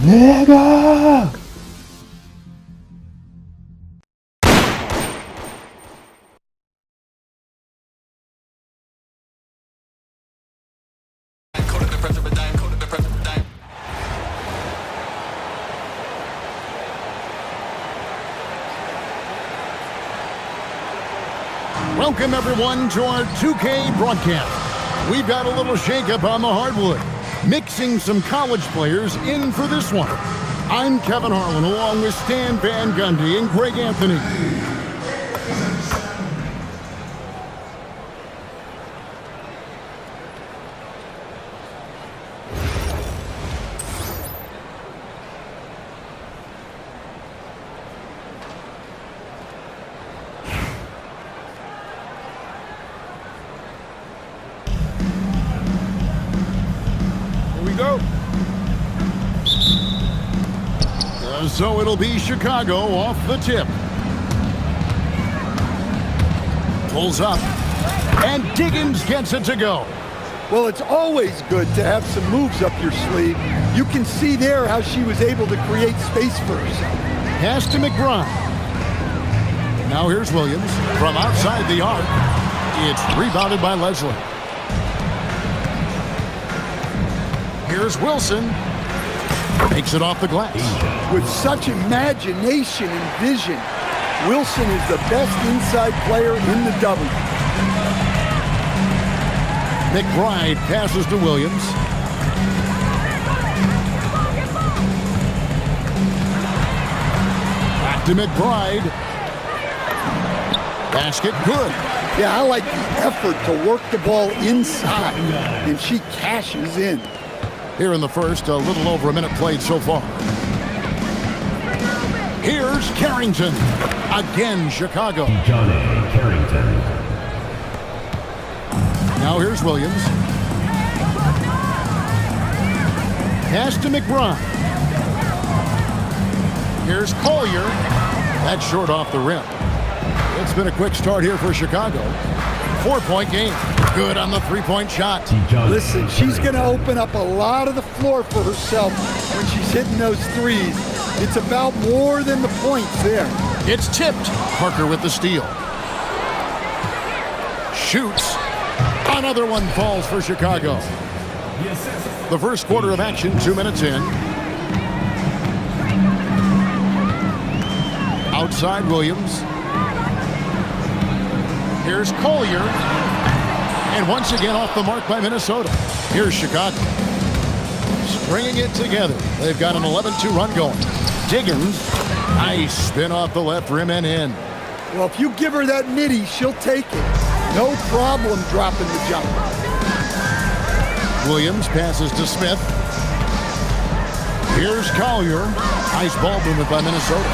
내가 Welcome everyone to our 2K broadcast. We've got a little shakeup on the hardwood, mixing some college players in for this one. I'm Kevin Harlan along with Stan Van Gundy and Greg Anthony. Go. So it'll be Chicago off the tip. Pulls up, and Diggins gets it to go. Well, it's always good to have some moves up your sleeve. You can see there how she was able to create space first. Pass to McBride. Now here's Williams from outside the arc. It's rebounded by Leslie. Here's Wilson. Makes it off the glass. With such imagination and vision, Wilson is the best inside player in the W. McBride passes to Williams. Back to McBride. Basket good. Yeah, I like the effort to work the ball inside, and she cashes in. Here in the first, a little over a minute played so far. Here's Carrington. Again, Chicago. Johnny Carrington. Now here's Williams. Pass to McBride. Here's Collier. That's short off the rim. It's been a quick start here for Chicago. 4-point game. Good on the three-point shot. Listen, she's going to open up a lot of the floor for herself when she's hitting those threes. It's about more than the points there. It's tipped. Parker with the steal. Shoots. Another one falls for Chicago. The first quarter of action, 2 minutes in. Outside Williams. Here's Collier. And once again off the mark by Minnesota. Here's Chicago. Stringing it together. They've got an 11-2 run going. Diggins. Nice spin off the left rim and in. Well, if you give her that nitty, she'll take it. No problem dropping the jumper. Williams passes to Smith. Here's Collier. Nice ball movement by Minnesota.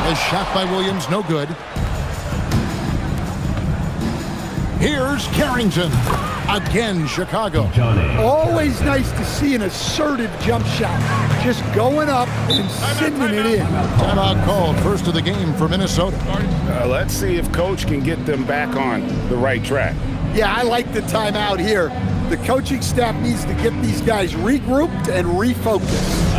A shot by Williams, no good. Here's Carrington. Again, Chicago. Always nice to see an assertive jump shot. Just going up and sending it in. Timeout called. First of the game for Minnesota. Let's see if Coach can get them back on the right track. Yeah, I like the timeout here. The coaching staff needs to get these guys regrouped and refocused.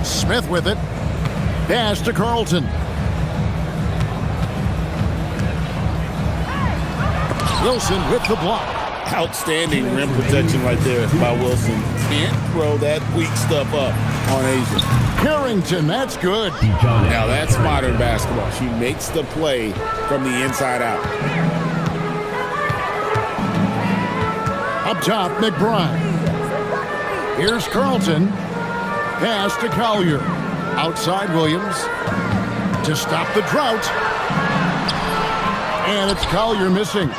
Smith with it. Pass to Carlton. Wilson with the block. Outstanding rim protection right there by Wilson. Can't throw that weak stuff up on Asia. Carrington, that's good. Now that's modern basketball. She makes the play from the inside out. Up top, McBride. Here's Carlton. Pass to Collier. Outside Williams to stop the drought. And it's Collier missing.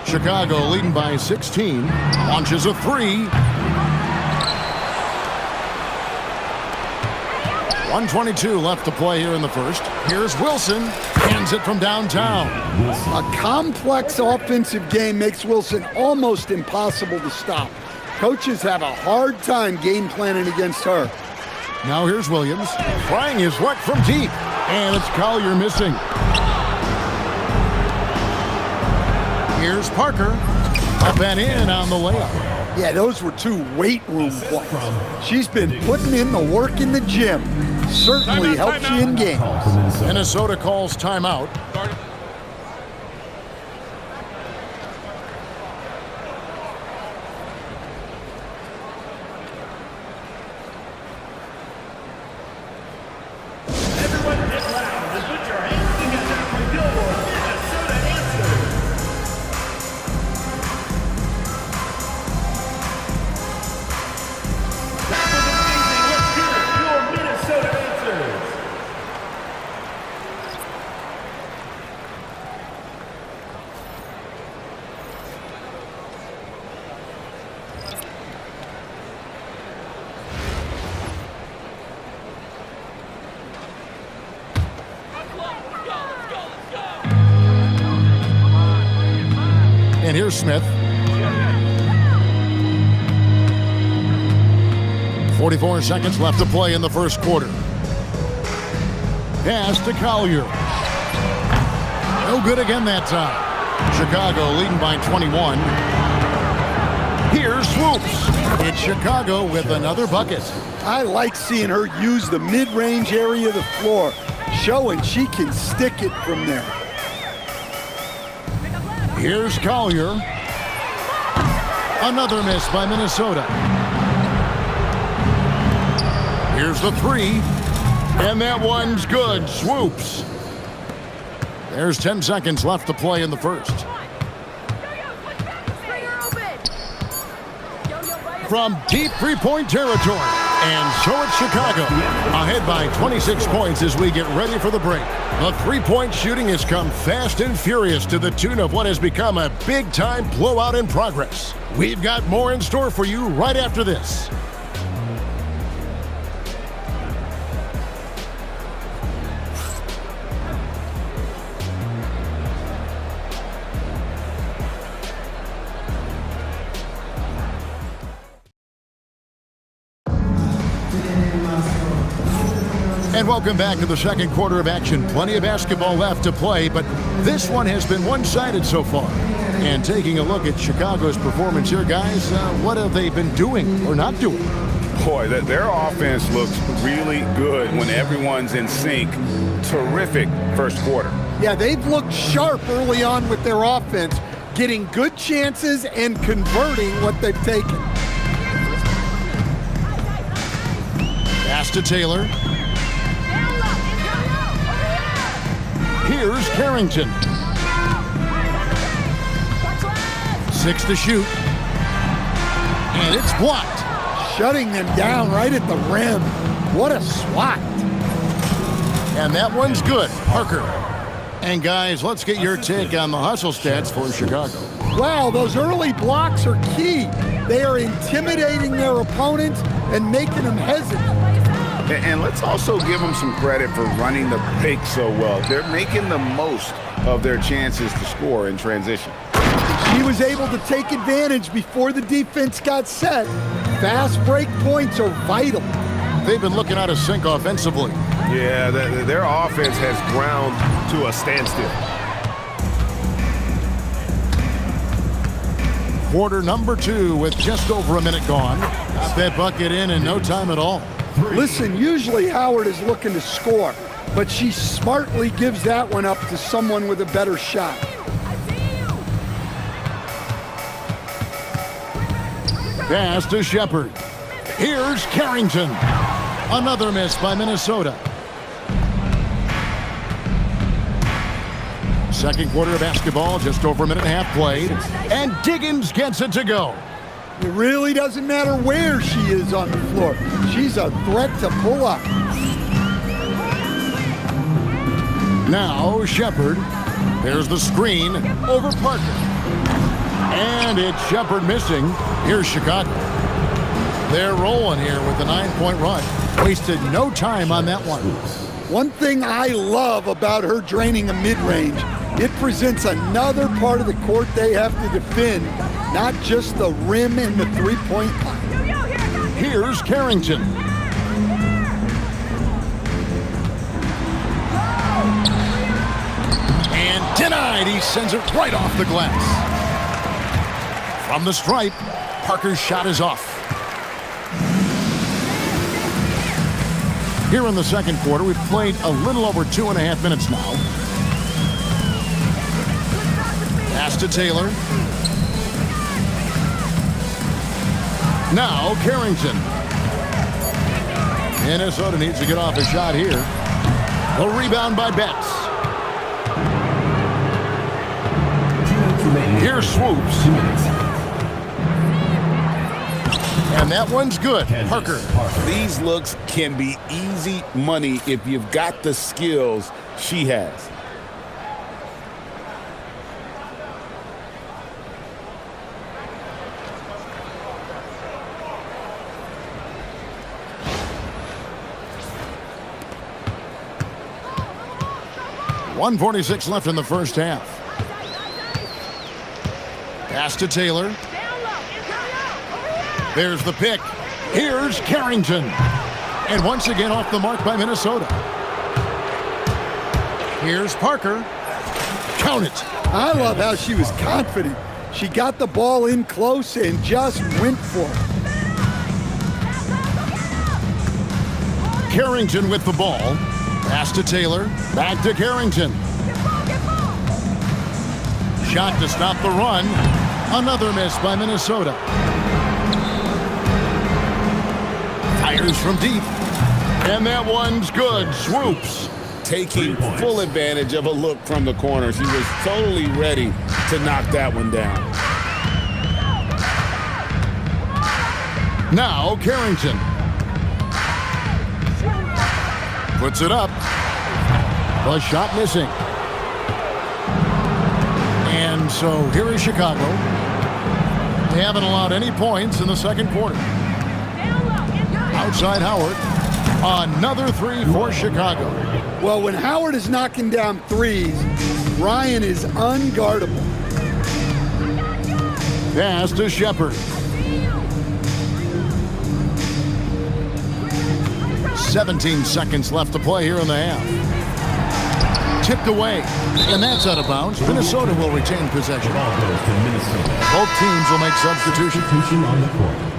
Chicago leading by 16. Launches a three. 1:22 left to play here in the first. Here's Wilson. Hands it from downtown. A complex offensive game makes Wilson almost impossible to stop. Coaches have a hard time game planning against her. Now here's Williams. Trying his luck from deep. And it's Collier missing. Here's Parker. Up and in on the layup. Yeah, those were two weight room points. She's been putting in the work in the gym. Certainly helps you in games. Minnesota calls timeout. And here's Smith. 44 seconds left to play in the first quarter. Pass to Collier. No good again that time. Chicago leading by 21. Here's Swoops. It's Chicago with another bucket. I like seeing her use the mid-range area of the floor, showing she can stick it from there. Here's Collier. Another miss by Minnesota. Here's the three. And that one's good. Swoops. There's 10 seconds left to play in the first. From deep three-point territory. And so it's Chicago, ahead by 26 points as we get ready for the break. The three-point shooting has come fast and furious to the tune of what has become a big-time blowout in progress. We've got more in store for you right after this. And welcome back to the second quarter of action. Plenty of basketball left to play, but this one has been one-sided so far. And taking a look at Chicago's performance here, guys, what have they been doing or not doing? Boy, their offense looks really good when everyone's in sync. Terrific first quarter. Yeah, they've looked sharp early on with their offense, getting good chances and converting what they've taken. Pass to Taylor. Here's Carrington. 6 to shoot. And it's blocked. Shutting them down right at the rim. What a swat. And that one's good. Parker. And guys, let's get your take on the hustle stats for Chicago. Wow, those early blocks are key. They are intimidating their opponents and making them hesitant. And let's also give them some credit for running the pick so well. They're making the most of their chances to score in transition. She was able to take advantage before the defense got set. Fast break points are vital. They've been looking out of sync offensively. Yeah, their offense has ground to a standstill. Quarter number 2 with just over a minute gone. Got that bucket in no time at all. Listen, usually Howard is looking to score, but she smartly gives that one up to someone with a better shot. Pass to Shepard. Here's Carrington. Another miss by Minnesota. Second quarter of basketball, just over a minute and a half played. And Diggins gets it to go. It really doesn't matter where she is on the floor. She's a threat to pull up. Now Shepard. There's the screen over Parker. And it's Shepard missing. Here's Chicago. They're rolling here with a 9-point run. Wasted no time on that one. One thing I love about her draining a mid-range, it presents another part of the court they have to defend, not just the rim and the three-point line. Here's Carrington. And denied. He sends it right off the glass. From the stripe, Parker's shot is off. Here in the second quarter, we've played a little over 2.5 minutes now. Pass to Taylor. Now Carrington. Minnesota needs to get off a shot here. The rebound by Betts. Here's Swoops. And that one's good. Parker. These looks can be easy money if you've got the skills she has. .146 left in the first half. Pass to Taylor. There's the pick. Here's Carrington. And once again off the mark by Minnesota. Here's Parker. Count it. I love how she was confident. She got the ball in close and just went for it. Carrington with the ball. Pass to Taylor. Back to Carrington. Shot to stop the run. Another miss by Minnesota. Fires from deep. And that one's good. Swoops. Taking full advantage of a look from the corner. She was totally ready to knock that one down. Now Carrington. Puts it up. The shot missing. And so here is Chicago. They haven't allowed any points in the second quarter. Outside Howard. Another three for Chicago. Well, when Howard is knocking down threes, Ryan is unguardable. Pass to Shepard. 17 seconds left to play here in the half. Tipped away, and that's out of bounds. Minnesota will retain possession. Both teams will make substitutions on the court.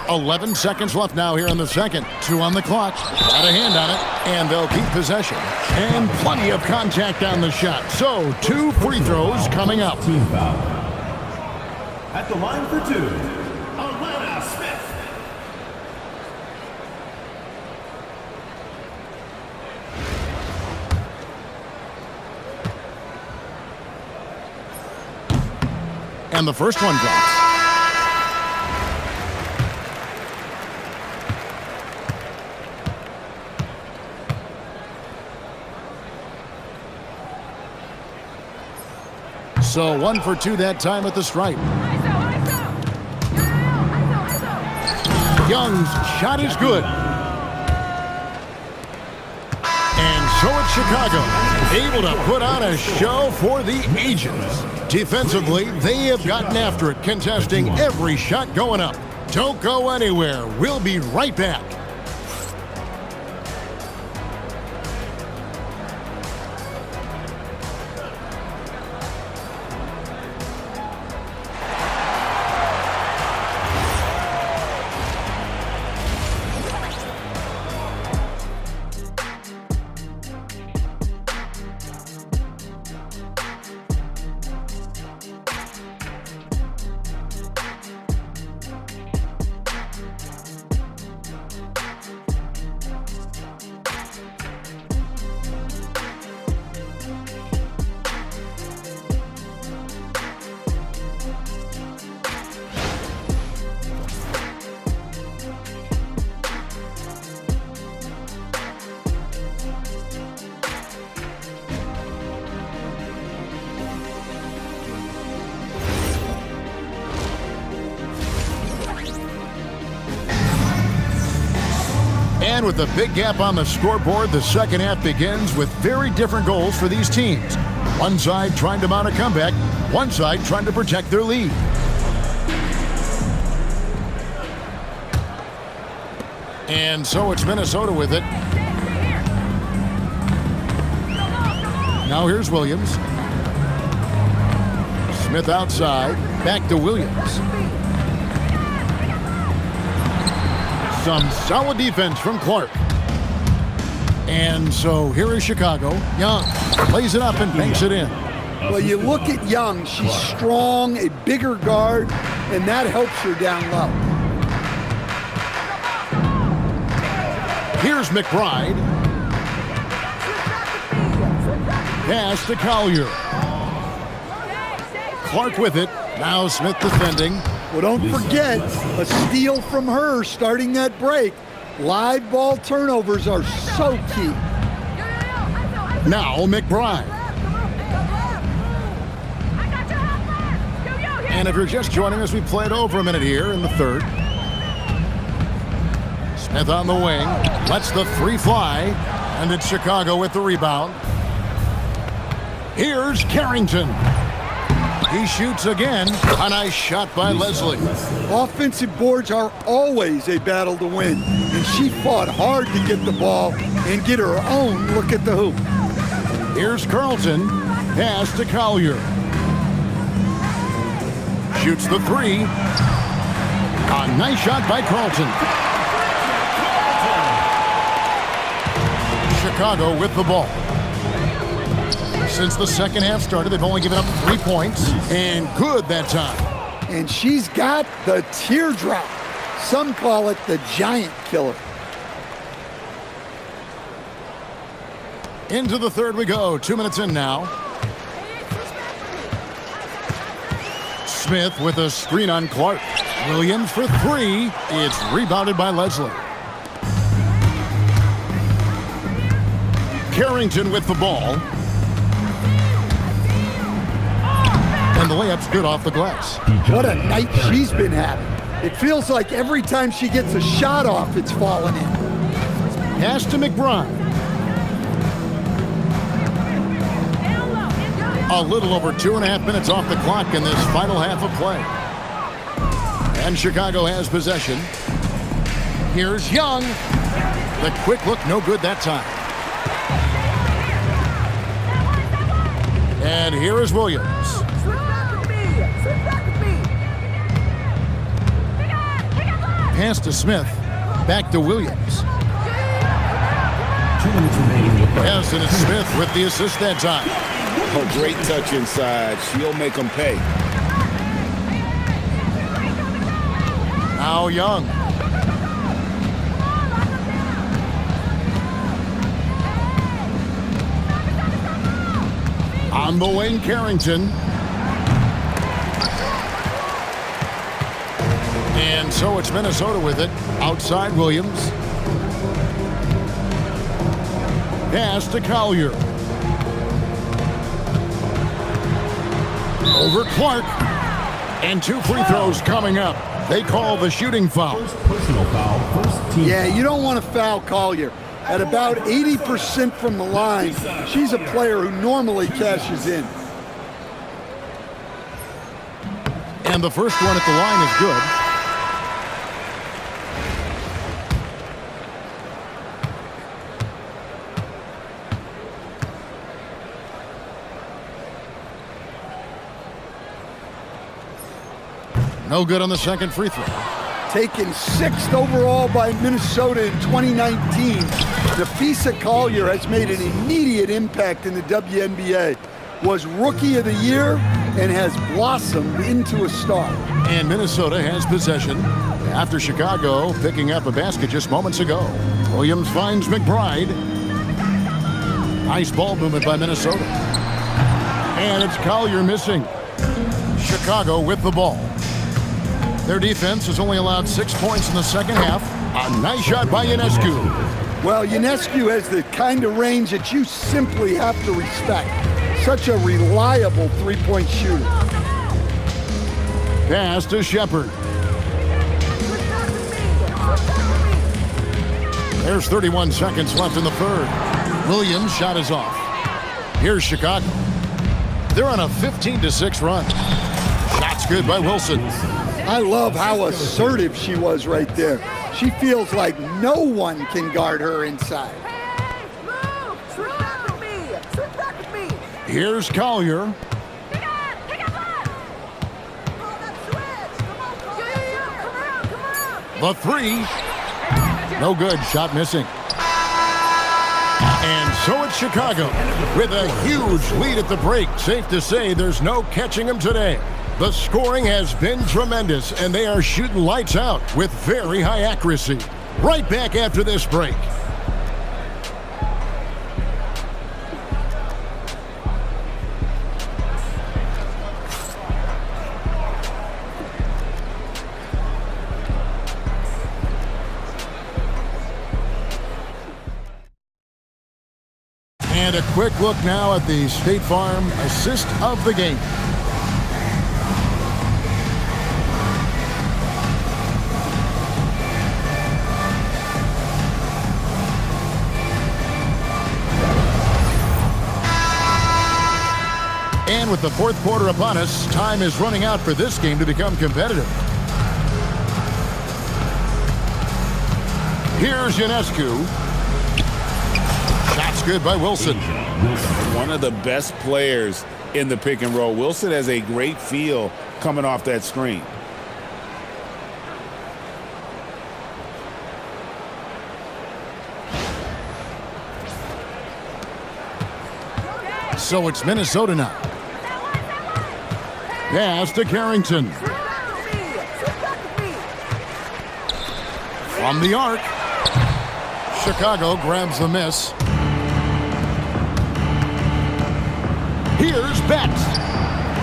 .11 seconds left now here in the second. 2 on the clock. Got a hand on it, and they'll keep possession. And plenty of contact on the shot. So 2 free throws coming up. Team foul. At the line for 2, Alana Smith. And the first one drops. So 1 for 2 that time at the stripe. Young's shot is good. And so it's Chicago, able to put on a show for the ages. Defensively, they have gotten after it, contesting every shot going up. Don't go anywhere. We'll be right back. And with a big gap on the scoreboard, the second half begins with very different goals for these teams. One side trying to mount a comeback, one side trying to protect their lead. And so it's Minnesota with it. Now here's Williams. Smith outside, back to Williams. Some solid defense from Clark. And so here is Chicago. Young plays it up and banks it in. Well, you look at Young, she's strong, a bigger guard, and that helps her down low. Here's McBride. Pass to Collier. Clark with it. Now Smith defending. Well, don't forget, a steal from her starting that break. Live ball turnovers are so key. Now McBride. And if you're just joining us, we played over a minute here in the third. Smith on the wing. Lets the three fly. And it's Chicago with the rebound. Here's Carrington. He shoots again. A nice shot by Leslie. Offensive boards are always a battle to win, and she fought hard to get the ball and get her own look at the hoop. Here's Carlton. Pass to Collier. Shoots the three. A nice shot by Carlton. Chicago with the ball. Since the second half started, they've only given up 3 points, and good that time. And she's got the teardrop. Some call it the giant killer. Into the third we go. 2 minutes in now. Smith with a screen on Clark. Williams for three. It's rebounded by Leslie. Carrington with the ball. And the layup's good off the glass. What a night she's been having. It feels like every time she gets a shot off, it's falling in. Pass to McBride. A little over 2.5 minutes off the clock in this final half of play. And Chicago has possession. Here's Young. The quick look, no good that time. And here is Williams. Pass to Smith. Back to Williams. 2 minutes remaining. Yes, and it's Smith with the assist that time. Oh, great touch inside. She'll make them pay. Now Young. On the wing, Carrington. And so it's Minnesota with it. Outside Williams. Pass to Collier. Over Clark. And 2 free throws coming up. They call the shooting foul. First personal foul, first team. Yeah, you don't want to foul Collier. At about 80% from the line, she's a player who normally cashes in. And the first one at the line is good. No good on the second free throw. Taken 6th overall by Minnesota in 2019, Nafisa Collier has made an immediate impact in the WNBA. Was Rookie of the Year and has blossomed into a star. And Minnesota has possession after Chicago picking up a basket just moments ago. Williams finds McBride. Nice ball movement by Minnesota. And it's Collier missing. Chicago with the ball. Their defense has only allowed 6 points in the second half. A nice shot by Ionescu. Well, Ionescu has the kind of range that you simply have to respect. Such a reliable three-point shooter. Pass to Shepard. There's 31 seconds left in the third. Williams' shot is off. Here's Chicago. They're on a 15-6 run. Shot's good by Wilson. I love how assertive she was right there. She feels like no one can guard her inside. Here's Collier. The three. No good. Shot missing. And so it's Chicago with a huge lead at the break. Safe to say there's no catching them today. The scoring has been tremendous, and they are shooting lights out with very high accuracy. Right back after this break. And a quick look now at the State Farm assist of the game. And with the fourth quarter upon us, time is running out for this game to become competitive. Here's Ionescu. Shot's good by Wilson. One of the best players in the pick and roll. Wilson has a great feel coming off that screen. So it's Minnesota now. Pass to Carrington. From the arc. Chicago grabs the miss. Here's Betts.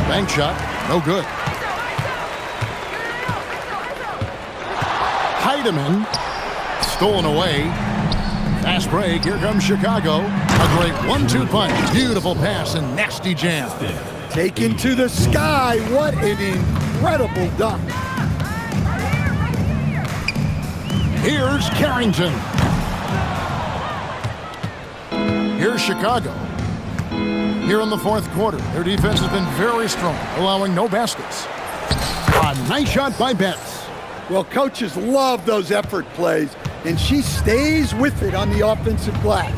Bank shot. No good. Heidemann. Stolen away. Fast break. Here comes Chicago. A great 1-2 punch. Beautiful pass and nasty jam. Taken to the sky. What an incredible dunk. Here's Carrington. Here's Chicago. Here in the fourth quarter, their defense has been very strong, allowing no baskets. A nice shot by Betts. Well, coaches love those effort plays, and she stays with it on the offensive glass.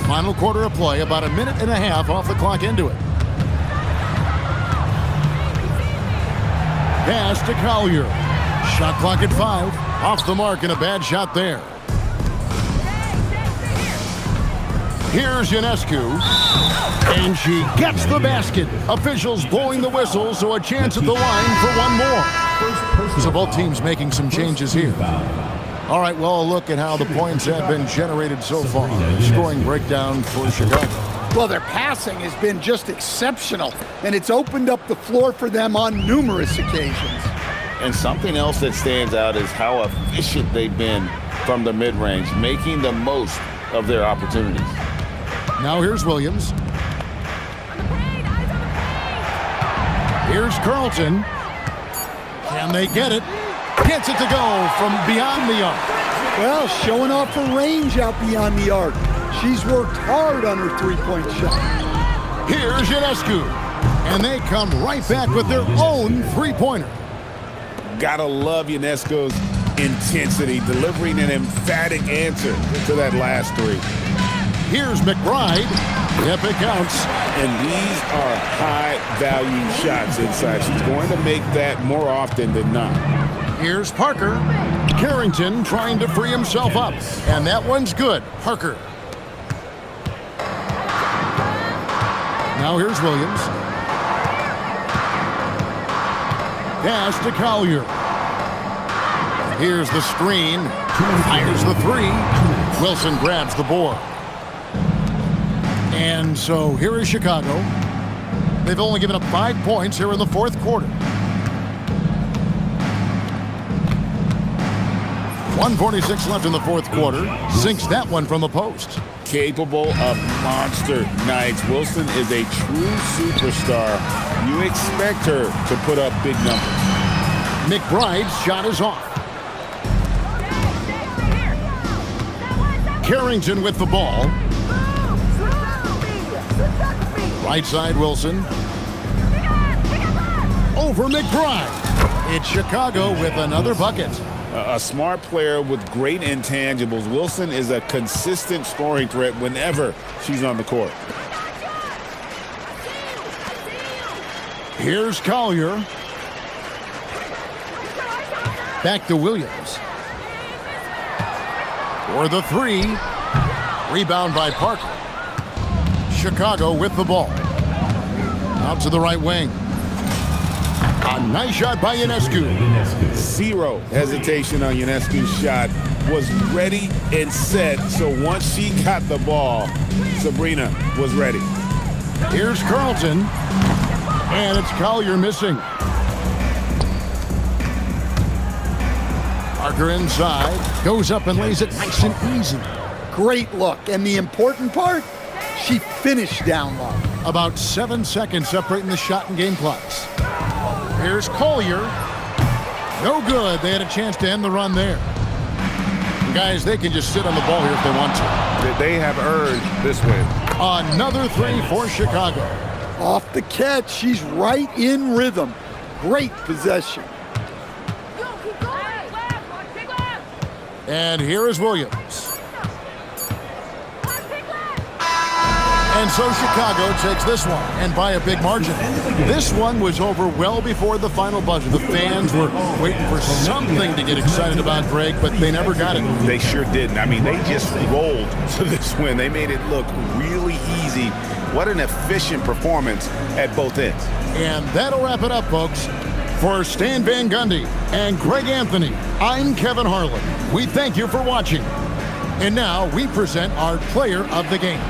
Final quarter of play, about a minute and a half off the clock into it. Pass to Collier. Shot clock at 5. Off the mark and a bad shot there. Here's Ionescu. And she gets the basket. Officials blowing the whistle, so a chance at the line for one more. So both teams making some changes here. All right, well, a look at how the points have been generated so far. Scoring breakdown for Chicago. Well, their passing has been just exceptional, and it's opened up the floor for them on numerous occasions. And something else that stands out is how efficient they've been from the mid-range, making the most of their opportunities. Now here's Williams. Here's Carlton. Can they get it? Gets it to go from beyond the arc. Well, showing off her range out beyond the arc. She's worked hard on her three-point shot. Here's Ionescu. And they come right back with their own three-pointer. Gotta love Ionescu's intensity, delivering an emphatic answer to that last three. Here's McBride. Yep, it counts. And these are high-value shots inside. She's going to make that more often than not. Here's Parker. Carrington trying to free himself up. And that one's good. Parker. Now here's Williams. Pass to Collier. Here's the screen. Fires the three. Wilson grabs the board. And so here is Chicago. They've only given up 5 points here in the fourth quarter. 1:46 left in the fourth quarter. Sinks that one from the post. Capable of monster nights. Wilson is a true superstar. You expect her to put up big numbers. McBride's shot is off. Carrington with the ball. Right side, Wilson. Over McBride. It's Chicago with another bucket. A smart player with great intangibles. Wilson is a consistent scoring threat whenever she's on the court. Here's Collier. Back to Williams. For the three. Rebound by Parker. Chicago with the ball. Out to the right wing. A nice shot by Ionescu. Zero hesitation on Ionescu's shot. Was ready and set. So once she got the ball, Sabrina was ready. Here's Carlton. And it's Collier missing. Parker inside. Goes up and lays it nice and easy. Great look. And the important part, she finished down low. About 7 seconds separating the shot and game clocks. Here's Collier. No good. They had a chance to end the run there. And guys, they can just sit on the ball here if they want to. They have earned this win. Another three for Chicago. Off the catch, she's right in rhythm. Great possession. And here is Williams. And so Chicago takes this one, and by a big margin. This one was over well before the final buzzer. The fans were waiting for something to get excited about, Greg, but they never got it. They sure didn't. I mean, they just rolled to this win. They made it look really easy. What an efficient performance at both ends. And that'll wrap it up, folks. For Stan Van Gundy and Greg Anthony, I'm Kevin Harlan. We thank you for watching. And now we present our player of the game.